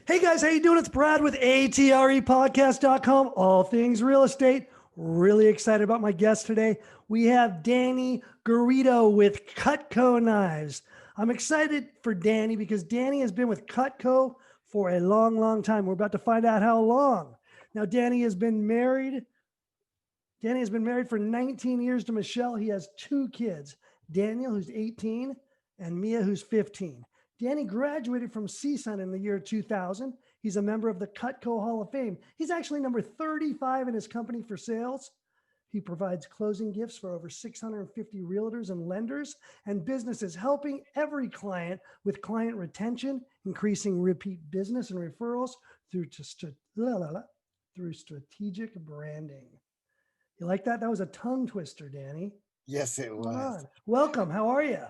Hey guys, how you doing? It's Brad with atrepodcast.com, all things real estate. Really excited about my guest today. We have Danny Guerrido with Cutco Knives. I'm excited for Danny because Danny has been with Cutco for a long, long time. We're about to find out how long. Now, Danny has been married for 19 years to Michelle. He has two kids, Daniel, who's 18, and Mia, who's 15. Danny graduated from CSUN in the year 2000. He's a member of the Cutco Hall of Fame. He's actually number 35 in his company for sales. He provides closing gifts for over 650 realtors and lenders and businesses, helping every client with client retention, increasing repeat business and referrals through strategic branding. You like that? That was a tongue twister, Danny. Yes, it was. Welcome. How are you?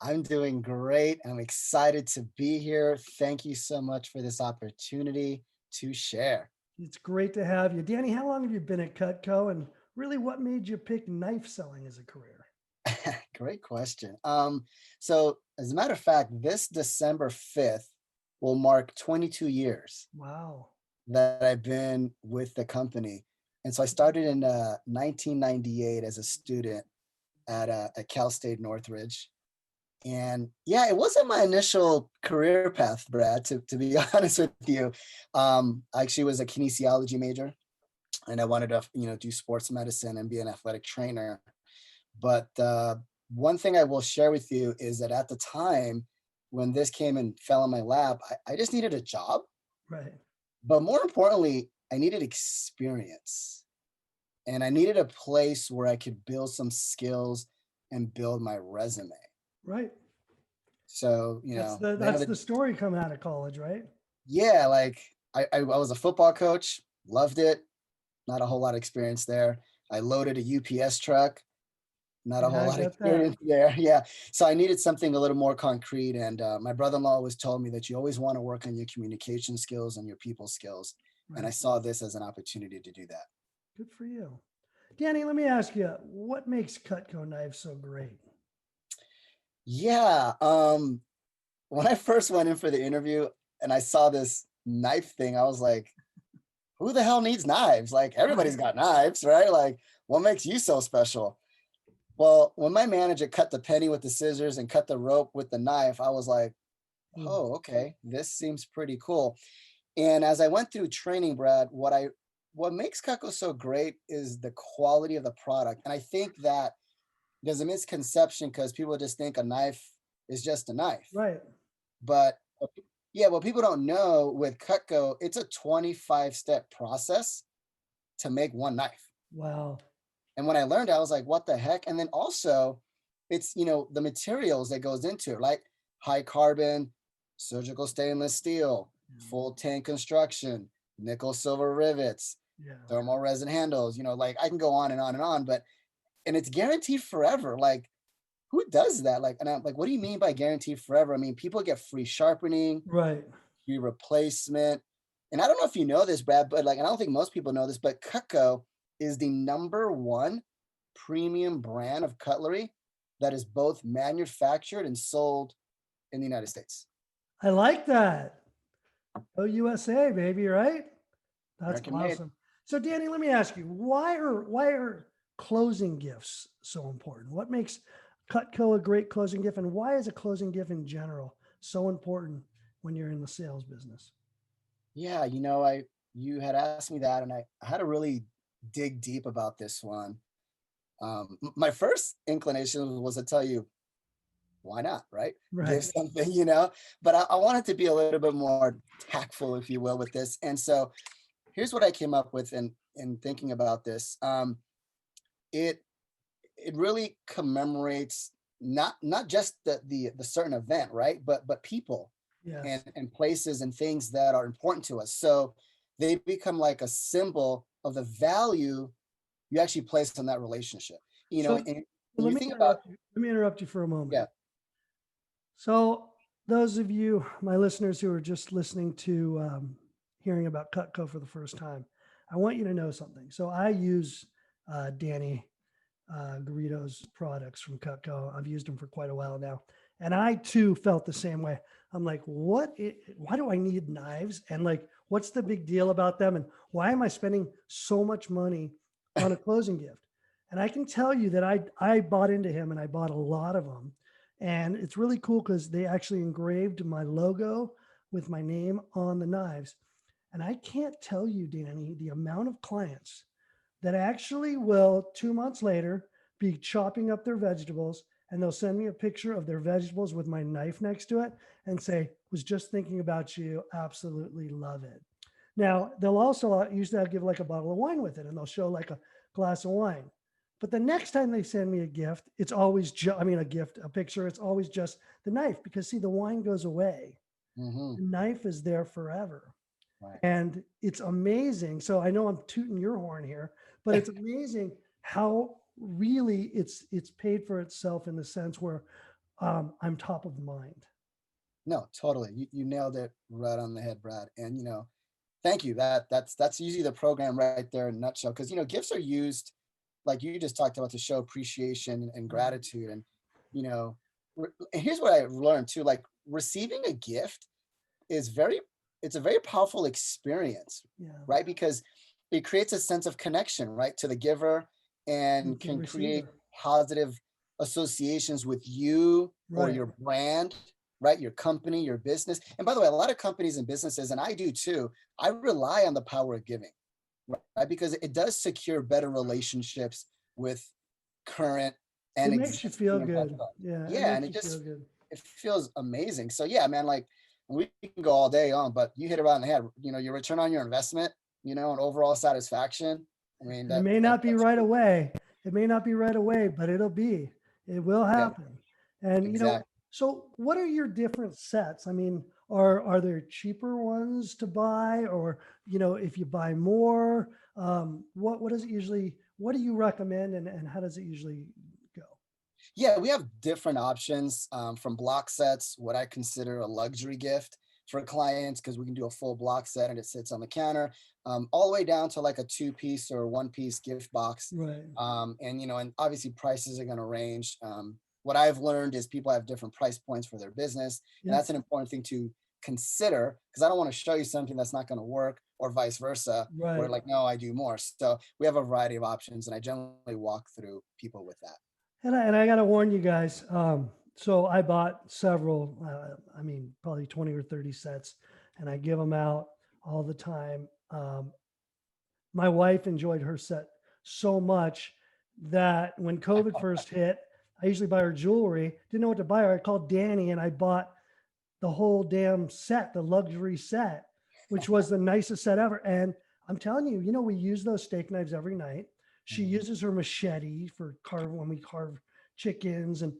I'm doing great. I'm excited to be here. Thank you so much for this opportunity to share. It's great to have you. Danny, how long have you been at Cutco, and really what made you pick knife selling as a career? Great question. So as a matter of fact, this December 5th will mark 22 years Wow. that I've been with the company. And so I started in 1998 as a student at Cal State Northridge. And yeah, it wasn't my initial career path, Brad, to be honest with you. I actually was a kinesiology major and I wanted to, do sports medicine and be an athletic trainer. But one thing I will share with you is that at the time when this came and fell in my lap, I just needed a job. Right. But more importantly, I needed experience and I needed a place where I could build some skills and build my resume. Right. So, that's the story coming out of college, right? yeah, like I was a football coach, loved it. Not a whole lot of experience there. I loaded a UPS truck, not a Yeah, whole I lot of get that. experience there. Yeah. So I needed something a little more concrete. And my brother-in-law always told me that you always want to work on your communication skills and your people skills. And I Right. saw this as an opportunity to do that. Good for you. Danny, let me ask you, what makes Cutco Knives so great? Yeah. When I first went in for the interview and I saw this knife thing, I was like, who the hell needs knives? Like everybody's got knives, right? Like what makes you so special? Well, when my manager cut the penny with the scissors and cut the rope with the knife, I was like, oh, okay, this seems pretty cool. And as I went through training, Brad, what makes Cutco so great is the quality of the product. And I think that there's a misconception because people just think a knife is just a knife. Right. But yeah, what people don't know with Cutco, it's a 25-step process to make one knife. Wow. And when I learned, I was like, what the heck? And then also it's, the materials that goes into it, like high carbon, surgical stainless steel, full tank construction, nickel silver rivets, thermal resin handles, like I can go on and on and on, and it's guaranteed forever. Like who does that? Like, and I'm like, what do you mean by guaranteed forever? I mean, people get free sharpening, Right. free replacement. And I don't know if you know this, Brad, but and I don't think most people know this, but Cutco is the #1 premium brand of cutlery that is both manufactured and sold in the United States. I like that. Oh, USA, baby, right? That's American made. awesome. So, Danny, let me ask you, why are closing gifts so important? What makes Cutco a great closing gift, and why is a closing gift in general so important when you're in the sales business? Yeah, you had asked me that, and I had to really dig deep about this one. My first inclination was to tell you, why not, right? Give Right. something, but I wanted to be a little bit more tactful, if you will, with this. And so here's what I came up with in thinking about this. It really commemorates not just the certain event, right? But people Yes. and places and things that are important to us. So they become like a symbol of the value you actually place on that relationship. So And let you me think about, interrupt you. Let me interrupt you for a moment. yeah, So, those of you, my listeners who are just listening to hearing about Cutco for the first time, I want you to know something. So, I use Danny Guerrido's products from Cutco. I've used them for quite a while now. And I too felt the same way. I'm like, why do I need knives? And like, what's the big deal about them? And why am I spending so much money on a closing gift? And I can tell you that I bought into him and I bought a lot of them. And it's really cool because they actually engraved my logo with my name on the knives. And I can't tell you, Danny, the amount of clients that actually will 2 months later be chopping up their vegetables and they'll send me a picture of their vegetables with my knife next to it and say, was just thinking about you. Absolutely love it. Now, they'll also usually I'll give like a bottle of wine with it and they'll show like a glass of wine. But the next time they send me a gift, it's always a picture, it's always just the knife because see, the wine goes away. Mm-hmm. The knife is there forever. Right. And it's amazing. So I know I'm tooting your horn here, but it's amazing how really it's paid for itself in the sense where I'm top of mind. No, totally. You nailed it right on the head, Brad. And thank you. That's usually the program right there in a nutshell. Because gifts are used, like you just talked about, to show appreciation and gratitude. And you know, and here's what I learned too: like receiving a gift is it's a very powerful experience, Yeah. right? Because it creates a sense of connection, right, to the giver, And and to the can create receiver. positive associations with you or Right. your brand, right, your company, your business. And by the way, a lot of companies and businesses, and I do too, I rely on the power of giving, right, because it does secure better relationships with current and It makes you feel existing and good. prospective. Yeah. It Yeah, and makes you feel good. it feels amazing. So yeah, man, like we can go all day on, but you hit it right on the head. Your return on your investment, and overall satisfaction. I mean, And it may not be that's right away. It may not be right away, but it'll be. It will yeah, happen. And exactly. so what are your different sets? I mean, are there cheaper ones to buy, or if you buy more, what does it usually? What do you recommend, and how does it usually go? Yeah, we have different options, from block sets, what I consider a luxury gift for clients, because we can do a full block set and it sits on the counter, all the way down to like a two-piece or one-piece gift box. Right. And obviously prices are going to range. What I've learned is people have different price points for their business, and Yep. that's an important thing to consider, because I don't want to show you something that's not going to work, or vice versa, where Right. like, no, I do more. So we have a variety of options, and I generally walk through people with that. And I got to warn you guys. So I bought several, I mean, probably 20 or 30 sets, and I give them out all the time. My wife enjoyed her set so much that when COVID first hit, I usually buy her jewelry. Didn't know what to buy her. I called Danny and I bought the whole damn set, the luxury set, which was the nicest set ever. And I'm telling you, we use those steak knives every night. She Mhm. uses her machete for when we carve chickens. And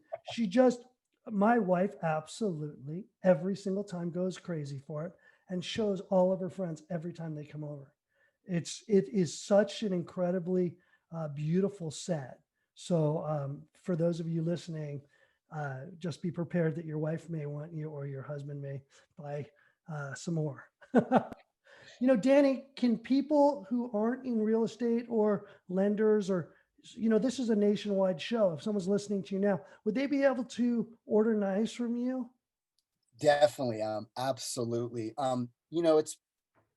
my wife absolutely every single time goes crazy for it and shows all of her friends every time they come over. It is such an incredibly beautiful set. So for those of you listening, just be prepared that your wife may want you or your husband may buy some more. Danny, can people who aren't in real estate or lenders or this is a nationwide show. If someone's listening to you now, would they be able to order knives from you? Definitely, absolutely. It's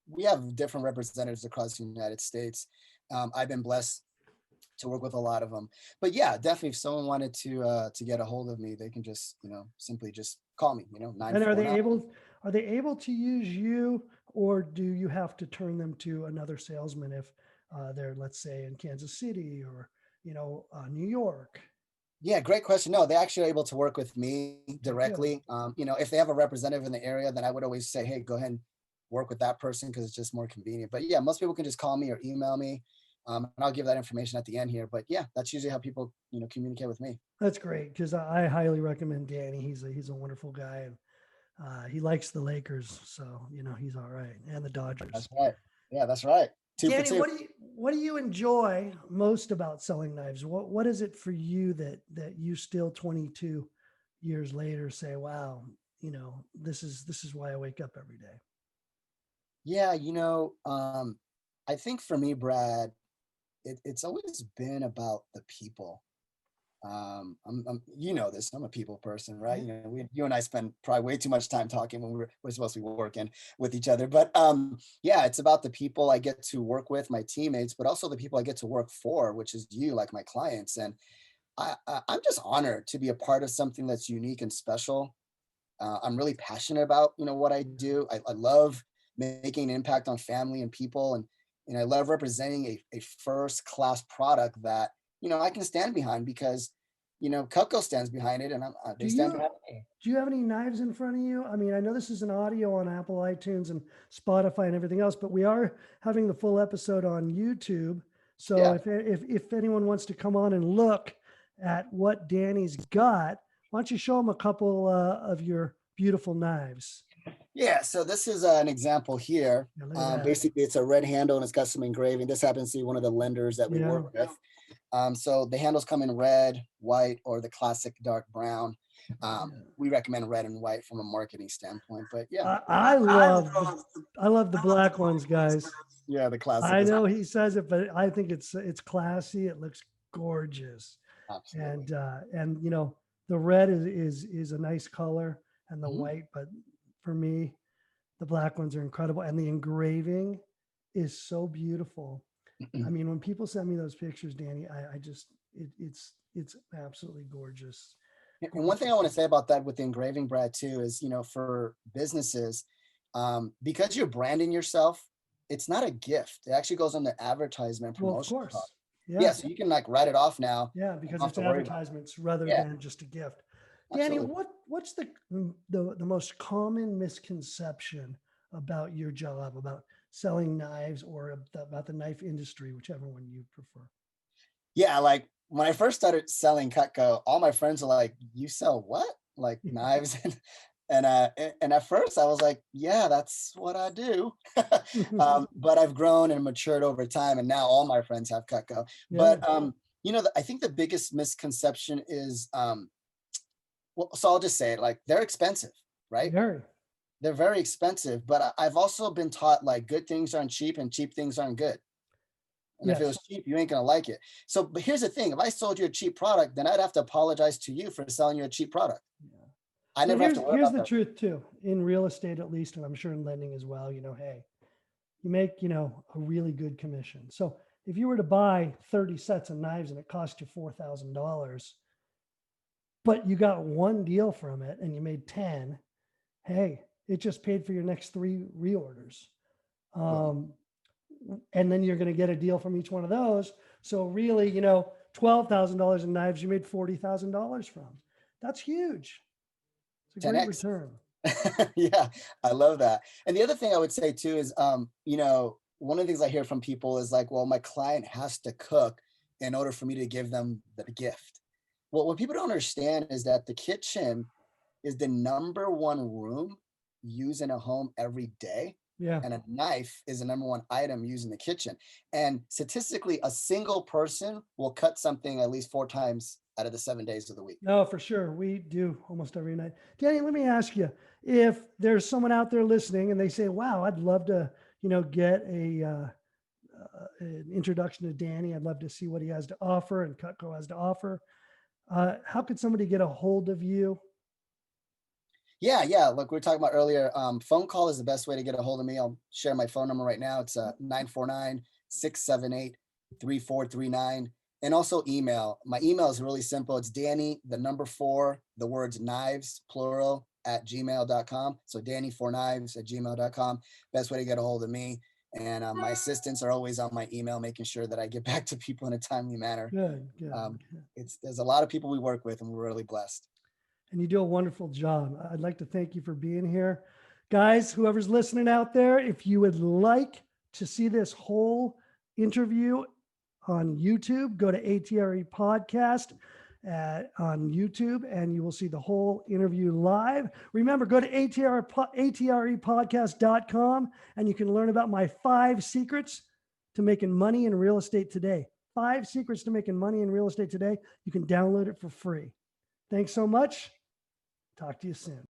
we have different representatives across the United States. I've been blessed to work with a lot of them. But yeah, definitely, if someone wanted to get a hold of me, they can just simply just call me. And are they 949. able to use you, or do you have to turn them to another salesman if they're, let's say, in Kansas City or New York? Yeah, great question. No, they actually are able to work with me Good. directly. If they have a representative in the area, then I would always say, hey, go ahead and work with that person, because it's just more convenient. But yeah, most people can just call me or email me, and I'll give that information at the end here. But yeah, that's usually how people communicate with me. That's great because I highly recommend Danny. He's a wonderful guy and he likes the Lakers, so he's all right, and the That's Dodgers. right. Yeah, that's right. Two for Danny, two. what do you enjoy most about selling knives? What is it for you that you still 22 years later say, wow, this is why I wake up every day. Yeah, I think for me, Brad, it's always been about the people. you know this, I'm a people person, right? Yeah. You know, you and I spend probably way too much time talking when we're supposed to be working with each other. But yeah, it's about the people I get to work with, my teammates, but also the people I get to work for, which is you, like my clients. And I'm just honored to be a part of something that's unique and special. I'm really passionate about, you know, what I do. I love making an impact on family and people, and I love representing a first class product that, you know, I can stand behind because, you know, Cutco stands behind it, and Do they stand you behind me. do you have any knives in front of you? I mean, I know this is an audio on Apple iTunes and Spotify and everything else, but we are having the full episode on YouTube. So Yeah, if anyone wants to come on and look at what Danny's got, why don't you show them a couple of your beautiful knives? yeah. So this is an example here. Yeah, look at that. Basically, it's a red handle and it's got some engraving. This happens to be one of the lenders that we Yeah, work with. So the handles come in red, white, or the classic dark brown. yeah. We recommend red and white from a marketing standpoint, but yeah, I love the black ones, guys. yeah, the classic I is know he says it, but I think it's classy. It looks gorgeous, absolutely. and you know the red is a nice color, and the Mhm. white. But for me, the black ones are incredible, and the engraving is so beautiful. I mean, when people send me those pictures, Danny, I just it's absolutely gorgeous, And one thing I gorgeous. want to say about that with the engraving, Brad, too, is, you know, for businesses, because you're branding yourself, it's not a gift. It actually goes on the advertisement Well, of promotion cost. course, Yeah, yeah. so you can like write it off now. Yeah, You because don't have it's to worry about advertisements rather it. Yeah, than just a gift. Danny, absolutely. what's the most common misconception about your job, about selling knives or about the knife industry, whichever one you prefer? Yeah, like when I first started selling Cutco, all my friends are like, "You sell what? Like knives?" And at first I was like, "Yeah, that's what I do." But I've grown and matured over time, and now all my friends have Cutco. Yeah, But you know, I think the biggest misconception is, well, so I'll just say it, like they're expensive, right? very. They're very expensive, but I've also been taught like good things aren't cheap and cheap things aren't good. And if it Yes. was cheap, you ain't gonna like it. So, but here's the thing: if I sold you a cheap product, then I'd have to apologize to you for selling you a cheap product. Yeah. I But never have to worry here's about the that. truth too. In real estate, at least, and I'm sure in lending as well. You know, hey, you make a really good commission. So if you were to buy 30 sets of knives and it cost you $4,000, but you got one deal from it and you made 10, hey, it just paid for your next three reorders. Boom. Um, and then you're going to get a deal from each one of those. So really, $12,000 in knives, you made $40,000 from. That's huge. It's a great 10x. return. Yeah, I love that. And the other thing I would say too is, you know, one of the things I hear from people is like, well, my client has to cook in order for me to give them the gift. Well, what people don't understand is that the kitchen is the number one room used in a home every day. Yeah. And a knife is the number one item used in the kitchen. And statistically, a single person will cut something at least 4 times out of the 7 days of the week. No, for sure. We do almost every night. Danny, let me ask you, if there's someone out there listening and they say, wow, I'd love to, get an introduction to Danny. I'd love to see what he has to offer and Cutco has to offer. How could somebody get a hold of you? Yeah, yeah. Look, we were talking about earlier. Phone call is the best way to get a hold of me. I'll share my phone number right now. It's 949-678-3439. And also email. My email is really simple. It's Danny, the number four, the words knives, plural, at gmail.com. So Danny4knives at gmail.com. Best way to get a hold of me. And my assistants are always on my email, making sure that I get back to people in a timely manner. Good, good. There's a lot of people we work with, and we're really blessed. And you do a wonderful job. I'd like to thank you for being here. Guys, whoever's listening out there, if you would like to see this whole interview on YouTube, go to ATRE Podcast on YouTube and you will see the whole interview live. Remember, go to atrepodcast.com and you can learn about my 5 secrets to making money in real estate today. 5 secrets to making money in real estate today. You can download it for free. Thanks so much. Talk to you soon.